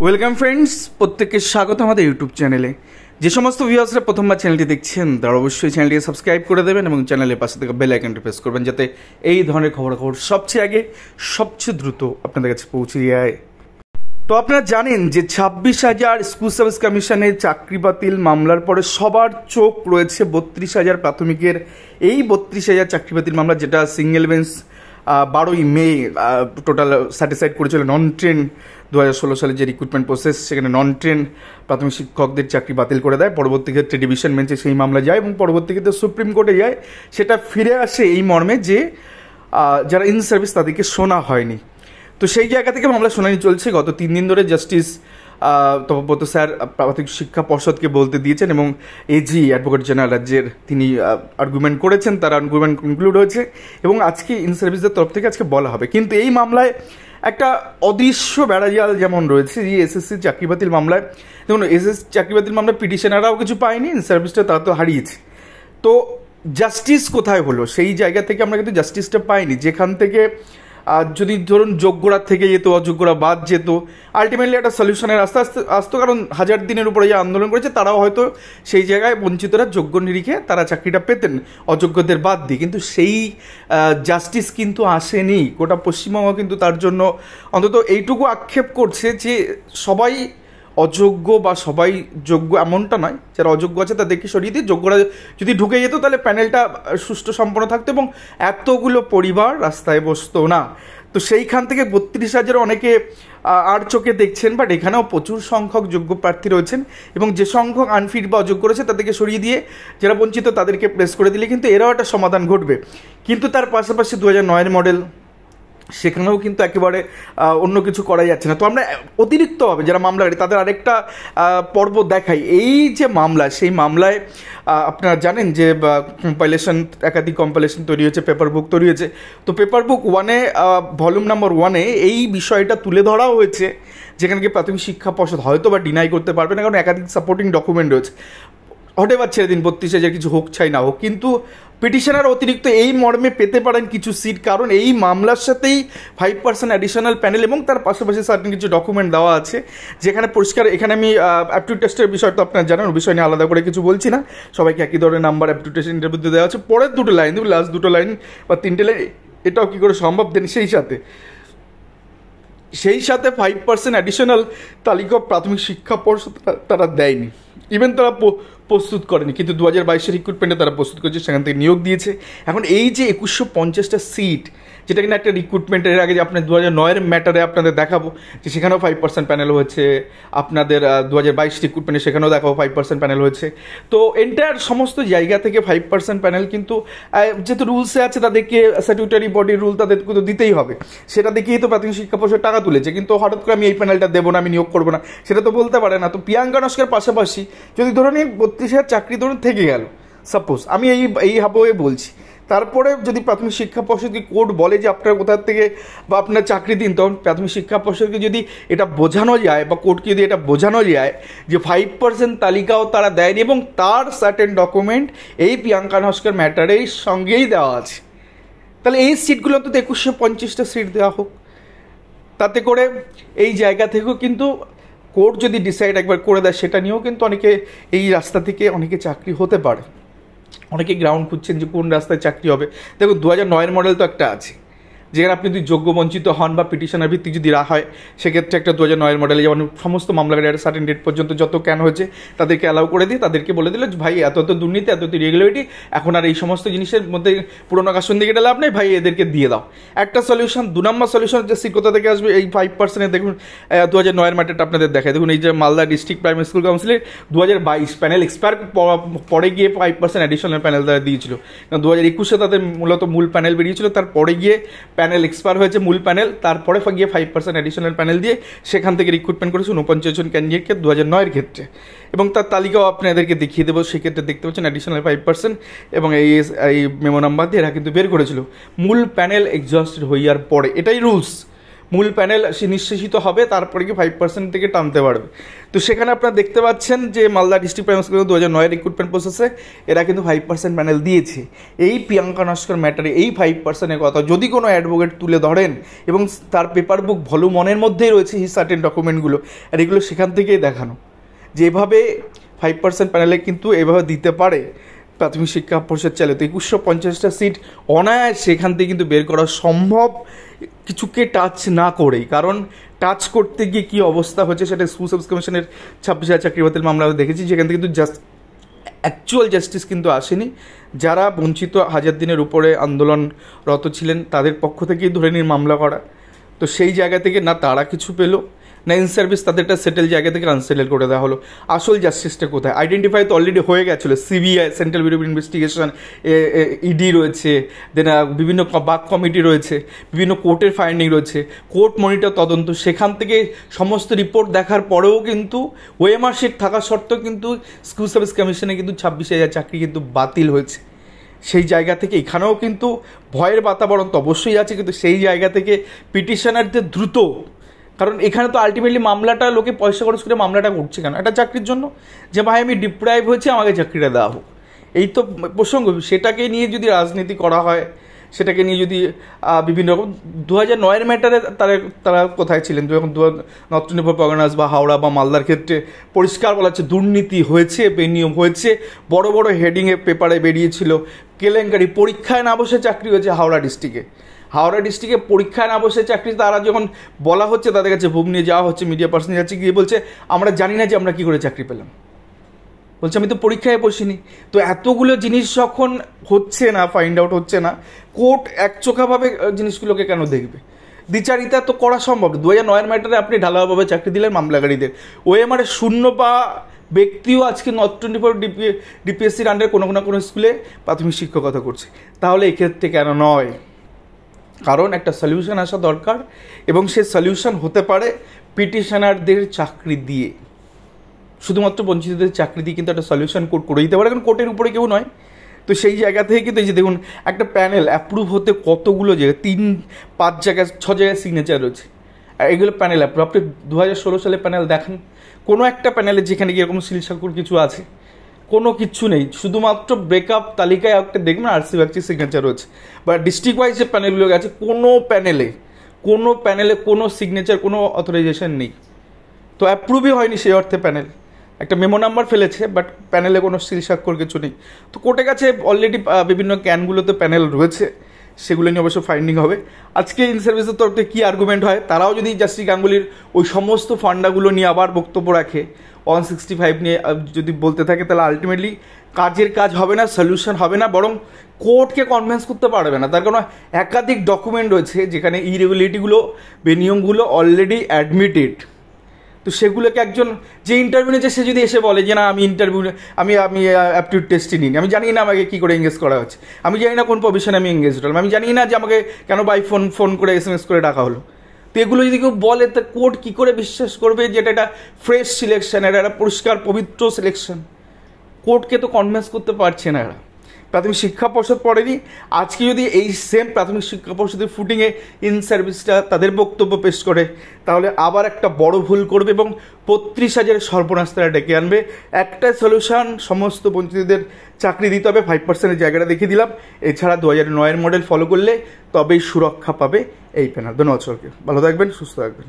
Welcome friends, প্রত্যেককে স্বাগত আমাদের ইউটিউব চ্যানেলে। যে সমস্ত ভিউয়ার্সরা প্রথমবার চ্যানেলটি দেখছেন তারা অবশ্যই চ্যানেলটিকে সাবস্ক্রাইব করে দেবেন এবং চ্যানেলের পাশে থেকে বেল আইকনটি প্রেস করবেন, যাতে এই ধরনের খবরাখবর সবচেয়ে আগে সবচেয়ে দ্রুত আপনাদের কাছে পৌঁছে যায়। তো আপনারা জানেন যে 26,000 স্কুল সার্ভিস কমিশনের চাকরি বাতিল মামলার পরে সবার চোখ রয়েছে 32,000 প্রাথমিকের এই 32,000 চাকরি বাতিল মামলা, যেটা সিঙ্গেল বেঞ্চ 12ই মে টোটাল স্যাটিসফাইড করেছিল। নন ট্রেন 2016 সালে যে রিক্রুটমেন্ট প্রসেস, সেখানে নন ট্রেন প্রাথমিক শিক্ষকদের চাকরি বাতিল করে দেয়। পরবর্তী ক্ষেত্রে ডিভিশন বেঞ্চে সেই মামলা যায় এবং পরবর্তী ক্ষেত্রে সুপ্রিম কোর্টে যায়। সেটা ফিরে আসে এই মর্মে যে যারা ইন সার্ভিস তাদেরকে শোনা হয়নি। তো সেই জায়গা থেকে মামলা শুনানি চলছে। গত 3 দিন ধরে জাস্টিস তপব্রত স্যার প্রাথমিক শিক্ষা পর্ষদকে বলতে দিয়েছেন এবং এজি অ্যাডভোকেট জেনারেল রাজ্যের তিনি আর্গুমেন্ট করেছেন, তার আর্গুমেন্ট কনক্লুড হয়েছে এবং আজকে ইন সার্ভিসদের তরফ থেকে আজকে বলা হবে। কিন্তু এই মামলায় একটা অদৃশ্য বেড়াজাল যেমন রয়েছে, যে এসএসসি চাকরি বাতিল মামলায় দেখুন, এসএসসি চাকরি বাতিল মামলায় পিটিশনাররাও কিছু পায়নি, ইন সার্ভিসটা তারা তো হারিয়েছে। তো জাস্টিস কোথায় হলো, সেই জায়গা থেকে আমরা কিন্তু জাস্টিসটা পাইনি। যেখান থেকে যদি ধরুন যোগ্যরা থেকে যেত, অযোগ্যরা বাদ যেত, আলটিমেটলি একটা সলিউশনের আস্তে আস্তে আসতো। কারণ 1000 দিনের উপরে যে আন্দোলন করেছে তারাও হয়তো সেই জায়গায় বঞ্চিতরা যোগ্য নিরিখে তারা চাকরিটা পেতেন অযোগ্যদের বাদ দিয়ে। কিন্তু সেই জাস্টিস কিন্তু আসেনি। গোটা পশ্চিমবঙ্গ কিন্তু তার জন্য অন্তত এইটুকু আক্ষেপ করছে যে সবাই অযোগ্য বা সবাই যোগ্য এমনটা নয়, যারা অযোগ্য আছে তাদেরকে সরিয়ে দিয়ে যোগ্যরা যদি ঢুকে যেত তাহলে প্যানেলটা সুষ্ঠু সম্পন্ন থাকতো এবং এতগুলো পরিবার রাস্তায় বসতো না। তো সেইখান থেকে 32,000 অনেকে আর চোখে দেখছেন, বাট এখানেও প্রচুর সংখ্যক যোগ্য প্রার্থী রয়েছেন এবং যে সংখ্যক আনফিট বা অযোগ্য রয়েছে তাদেরকে সরিয়ে দিয়ে যারা বঞ্চিত তাদেরকে প্লেস করে দিলে কিন্তু এরাও একটা সমাধান ঘটবে। কিন্তু তার পাশাপাশি 2009 মডেল, সেখানেও কিন্তু একেবারে অন্য কিছু করা যাচ্ছে না। তো আমরা অতিরিক্তভাবে যারা মামলা করি তাদের আরেকটা পর্ব দেখাই। এই যে মামলা, সেই মামলায় আপনারা জানেন যে কম্পাইলেশন, একাধিক কম্পাইলেশন তৈরি হয়েছে, পেপার বুক তৈরি হয়েছে। তো পেপার বুক 1-এ ভলিউম নাম্বার 1-এ এই বিষয়টা তুলে ধরাও হয়েছে, যেখানে কি প্রাথমিক শিক্ষা পর্ষদ হয়তো বা ডিনাই করতে পারবে না, কারণ একাধিক সাপোর্টিং ডকুমেন্ট রয়েছে। হতে পারছে দিন 32,000 কিছু হোক চাই না হোক, কিন্তু পিটিশনার অতিরিক্ত এই মর্মে পেতে পারেন কিছু সিট, কারণ এই মামলার সাথেই 5% অ্যাডিশনাল প্যানেল এবং তার পাশাপাশি সার্টেন কিছু ডকুমেন্ট দেওয়া আছে, যেখানে পরিষ্কার, এখানে আমি অ্যাপটিটিউড টেস্টের বিষয় তো আপনারা জানেন, বিষয় নিয়ে আলাদা করে কিছু বলছি না। সবাইকে একই ধরনের নাম্বার অ্যাপটিটিউড টেস্ট ইন্টারভিউতে দেওয়া আছে। পরের 2 লাইন, লাস্ট 2 লাইন বা 3টে লাইন, এটাও কী করে সম্ভব দেন। সেই সাথে 5% অ্যাডিশনাল তালিকা প্রাথমিক শিক্ষা পর্ষদ তারা দেয়নি, ইভেন তারা প্রস্তুত করেনি। কিন্তু 2022-এর রিক্রুটমেন্টে তারা প্রস্তুত করেছে, সেখান থেকে নিয়োগ দিয়েছে। এখন এই যে 2150টা সিট, যেটা কিনা একটা রিক্রুটমেন্টের আগে যে আপনার 2009-এর ম্যাটারে আপনাদের দেখাবো যে সেখানেও 5% প্যানেল হয়েছে, আপনাদের 2022 রিক্রুটমেন্টে সেখানেও দেখাবো 5% প্যানেল হয়েছে। তো এন্টায়ার সমস্ত জায়গা থেকে 5% প্যানেল কিন্তু যেহেতু রুলসে আছে, তাদেরকে স্ট্যাটিউটারি বডির রুল তাদেরকে তো দিতেই হবে। সেটা দেখেই তো প্রাথমিক শিক্ষা পর্ষদ টাকা তুলেছে। কিন্তু হঠাৎ করে আমি এই প্যানেলটা দেবো না, আমি নিয়োগ করবো না, সেটা তো বলতে পারে না। তো প্রিয়াঙ্কা নস্কর পাশাপাশি যদি ধরুন 32,000 চাকরি ধরুন থেকে গেল, সাপোজ আমি এই হাবয়ে বলছি, তারপরে যদি প্রাথমিক শিক্ষা পর্ষদকে কোর্ট বলে যে আপনার কোথা থেকে বা আপনার চাকরি দিন, তখন প্রাথমিক শিক্ষা পর্ষদকে যদি এটা বোঝানো যায় বা কোর্টকে যদি এটা বোঝানো যায় যে 5% তালিকাও তারা দেয়নি এবং তার সার্টেন ডকুমেন্ট এই প্রিয়াঙ্কা নস্কর ম্যাটারের সঙ্গেই দেওয়া আছে, তাহলে এই সিটগুলো অন্তত 2150টা সিট দেওয়া হোক। তাতে করে এই জায়গা থেকেও কিন্তু কোর্ট যদি ডিসাইড একবার করে দেয়, সেটা নিয়েও কিন্তু অনেকে এই রাস্তা থেকে অনেকে চাকরি হতে পারে। অনেকে গ্রাউন্ড খুঁজছেন যে কোন রাস্তায় চাকরি হবে। দেখুন 2009-এর মডেল তো একটা আছে, যেখানে আপনি যদি যোগ্য বঞ্চিত হন বা পিটিশনের ভিত্তিক যদি রায় হয়, সেক্ষেত্রে একটা 2009-এর মডেলে যেমন সমস্ত মামলাকারী একটা সার্টেন ডেট পর্যন্ত যত ক্যান হয়েছে তাদেরকে অ্যালাউ করে দিয়ে তাদেরকে বলে দিল ভাই এত দুর্নীতি, এত ইরেগুলারিটি, এখন আর এই সমস্ত জিনিসের মধ্যে পুরোনো কাজ দিকে এটা লাভ নেই, ভাই এদেরকে দিয়ে দাও। একটা সলিউশন। 2 নম্বর সলিউশন হচ্ছে সিট কোথা থেকে আসবে, এই 5%-এর দেখুন 2009-এর ম্যাটারটা আপনাদের দেখায়। দেখুন এই যে মালদা ডিস্ট্রিক্ট প্রাইমারি স্কুল কাউন্সিলের 2022 প্যানেল এক্সপায়ার পরে গিয়ে 5% অ্যাডিশনাল প্যানেল তারা দিয়েছিল। 2021-এ তাদের মূলত মূল প্যানেল বেরিয়েছিল, তারপরে গিয়ে প্যানেল এক্সপায়ার হয়েছে মূল প্যানেল, তারপরে গিয়ে 5% অ্যাডিশনাল প্যানেল দিয়ে সেখান থেকে রিক্রুটমেন্ট করেছে 49 জন ক্যান্ডিডেটকে 2009-এর ক্ষেত্রে, এবং তার তালিকাও আপনাদেরকে দেখিয়ে দেবো। সেক্ষেত্রে দেখতে পাচ্ছেন অ্যাডিশনাল 5% এবং এই মেমো নাম্বার দিয়ে এরা কিন্তু বের করেছিল মূল প্যানেল এক্সস্টেড হইয়ার পরে। এটাই রুলস, মূল প্যানেল নিঃশেষিত হবে, তারপরে কি 5% থেকে টানতে পারবে। তো সেখানে আপনারা দেখতে পাচ্ছেন যে মালদা ডিস্ট্রিক্ট প্রাইমারি স্কুলে 2009 রিক্রুটমেন্ট প্রসেসে এরা কিন্তু 5% প্যানেল দিয়েছে। এই প্রিয়াঙ্কা নস্কর ম্যাটারে এই 5%-এর কথা যদি কোনো অ্যাডভোকেট তুলে ধরেন এবং তার পেপার বুক ভলিউম 1-এর মধ্যেই রয়েছে হি সার্টেন ডকুমেন্টগুলো, আর এগুলো সেখান থেকেই দেখানো যে এভাবে 5% প্যানেলে কিন্তু এভাবে দিতে পারে প্রাথমিক শিক্ষা পরিষদ চাইলে। তো 2150টা সিট অনায়াস সেখান থেকে কিন্তু বের করা সম্ভব কিছুকে টাচ না করেই। কারণ টাচ করতে গিয়ে কী অবস্থা হচ্ছে সেটা স্কুল সার্ভিস কমিশনের 26,000 চাকরি বাতিল মামলা দেখেছি, যেখান থেকে কিন্তু অ্যাকচুয়াল জাস্টিস কিন্তু আসেনি। যারা বঞ্চিত 1000 দিনের উপরে আন্দোলনরত ছিলেন তাদের পক্ষ থেকেই ধরে নিয়ে মামলা করা। তো সেই জায়গা থেকে না তারা কিছু পেলো, না ইন সার্ভিস তাদেরটা সেটেল জায়গা থেকে আনসেটেল করে দেওয়া হলো। আসল জাস্টিসটা কোথায়? আইডেন্টিফাই তো অলরেডি হয়ে গেছিলো, CBI central bureau of investigation, ED রয়েছে, দেন বিভিন্ন বাক কমিটি রয়েছে, বিভিন্ন কোর্টের ফাইন্ডিং রয়েছে, কোর্ট মনিটর তদন্ত। সেখান থেকে সমস্ত রিপোর্ট দেখার পরেও কিন্তু ওএমআর শিট থাকা সত্ত্বেও কিন্তু স্কুল সার্ভিস কমিশনে কিন্তু 26,000 চাকরি কিন্তু বাতিল হয়েছে। সেই জায়গা থেকে এখানেও কিন্তু ভয়ের বাতাবরণ তো অবশ্যই আছে, কিন্তু সেই জায়গা থেকে পিটিশনারদের দ্রুত, কারণ এখানে তো আলটিমেটলি মামলাটা লোকে পয়সা খরচ করে মামলাটা করছে কেন? একটা চাকরির জন্য, যে ভাই আমি ডিপ্রাইভ হয়েছি আমাকে চাকরিটা দেওয়া হোক, এই তো প্রসঙ্গ। সেটাকে নিয়ে যদি রাজনীতি করা হয়, সেটাকে নিয়ে যদি বিভিন্ন রকম 2009-এর ম্যাটারে তারা কোথায় ছিলেন? যখন নর্থ 24 পরগনাস বা হাওড়া বা মালদার ক্ষেত্রে পরিষ্কার বলা হচ্ছে দুর্নীতি হয়েছে, বেনিয়ম হয়েছে, বড় বড় হেডিংয়ে পেপারে বেরিয়েছিল কেলেঙ্কারি, পরীক্ষায় না বসে চাকরি হয়েছে হাওড়া ডিস্ট্রিক্টে পরীক্ষায় না বসে চাকরি। তারা যখন বলা হচ্ছে তাদের কাছে বুক নিয়ে যাওয়া হচ্ছে, মিডিয়া পার্সন যাচ্ছে, গিয়ে বলছে আমরা জানি না যে আমরা কী করে চাকরি পেলাম, বলছে আমি তো পরীক্ষায় বসিনি। তো এতগুলো জিনিস যখন হচ্ছে না, ফাইন্ড আউট হচ্ছে না, কোর্ট একচোখাভাবে জিনিসগুলোকে কেন দেখবে? দ্বিচারিতা তো করা সম্ভব। 2009-এর ম্যাটারে আপনি ঢালাওভাবে চাকরি দিলেন মামলাকারীদের, ওএমআর শূন্য বা ব্যক্তিও আজকে নর্থ 24 ডিপিএসসির আন্ডারে কোনো না কোনো স্কুলে প্রাথমিক শিক্ষকতা করছে। তাহলে এক্ষেত্রে কেন নয়? কারণ একটা সলিউশন আসা দরকার, এবং সে সলিউশন হতে পারে পিটিশনারদের চাকরি দিয়ে। শুধুমাত্র বঞ্চিতদের চাকরি দিয়ে কিন্তু একটা সলিউশন কোর্ট করে দিতে পারে, কারণ কোর্টের উপরে কেউ নয়। তো সেই জায়গা থেকে কিন্তু এই যে দেখুন, একটা প্যানেল অ্যাপ্রুভ হতে কতগুলো জায়গায় 3-5 জায়গায় 6 জায়গায় সিগনেচার রয়েছে, আর এগুলো প্যানেল অ্যাপ্রুভ। আপনি 2016 সালে প্যানেল দেখান, কোনো একটা প্যানেলে যেখানে গিয়ে এরকম সিলসাকুর কিছু আছে? কোনো কিচ্ছু নেই। শুধুমাত্র ব্রেকআপ তালিকায় একটা দেখবেন আরসি বাগচির সিগনেচার রয়েছে, বা ডিস্ট্রিক্ট ওয়াইজ যে প্যানেলগুলো আছে কোনো প্যানেলে কোনো সিগনেচার, কোনো অথরাইজেশন নেই। তো অ্যাপ্রুভই হয়নি সেই অর্থে প্যানেল, একটা মেমো নাম্বার ফেলেছে, বাট প্যানেলে কোনো সিল স্বাক্ষর কিছু নেই। তো কোর্টের কাছে অলরেডি বিভিন্ন ক্যানগুলোতে প্যানেল রয়েছে, সেগুলো নিয়ে অবশ্য ফাইন্ডিং হবে। আজকে ইন সার্ভিসের তরফ থেকে কী আর্গুমেন্ট হয়, তারাও যদি জাস্টিস গাঙ্গুলির ওই সমস্ত ফান্ডাগুলো নিয়ে আবার বক্তব্য রাখে, 165 নিয়ে যদি বলতে থাকে, তাহলে আলটিমেটলি কাজ হবে না, সলিউশন হবে না, বরং কোর্টকে কনভিন্স করতে পারবে না। তার কারণ একাধিক ডকুমেন্ট রয়েছে যেখানে ইরেগুলারিটিগুলো, বেনিয়মগুলো অলরেডি অ্যাডমিটেড। তো সেগুলোকে একজন যে ইন্টারভিউ নিয়েছে সে যদি এসে বলে যে না আমি অ্যাপটিউড টেস্টই নিই, আমি জানি না আমাকে কী করে এঙ্গেজ করা হচ্ছে, আমি জানি না কোন প্রভিশনে আমি এঙ্গেজ হলাম, আমি জানি না যে আমাকে কেন বাই ফোন করে SMS করে ডাকা হলো, তো এগুলো যদি কেউ বলে তা কোর্ট কী করে বিশ্বাস করবে যে এটা একটা ফ্রেশ সিলেকশন, এটা একটা পরিষ্কার পবিত্র সিলেকশন? কোর্টকে তো কনভিন্স করতে পারছে না এরা। প্রাথমিক শিক্ষা পর্ষদ পড়েনি, আজকে যদি এই সেম প্রাথমিক শিক্ষা পর্ষদের ফুটিংয়ে ইন সার্ভিসটা তাদের বক্তব্য পেশ করে, তাহলে আবার একটা বড় ভুল করবে এবং 35,000 সর্বনাশ তারা ডেকে আনবে। একটা সলিউশন, সমস্ত বঞ্চিতদের চাকরি দিতে হবে, 5%-এর জায়গাটা দেখিয়ে দিলাম। এছাড়া 2009-এর মডেল ফলো করলে তবেই সুরক্ষা পাবে এই প্যানেল। ধন্যবাদ সরকার, ভালো থাকবেন, সুস্থ থাকবেন।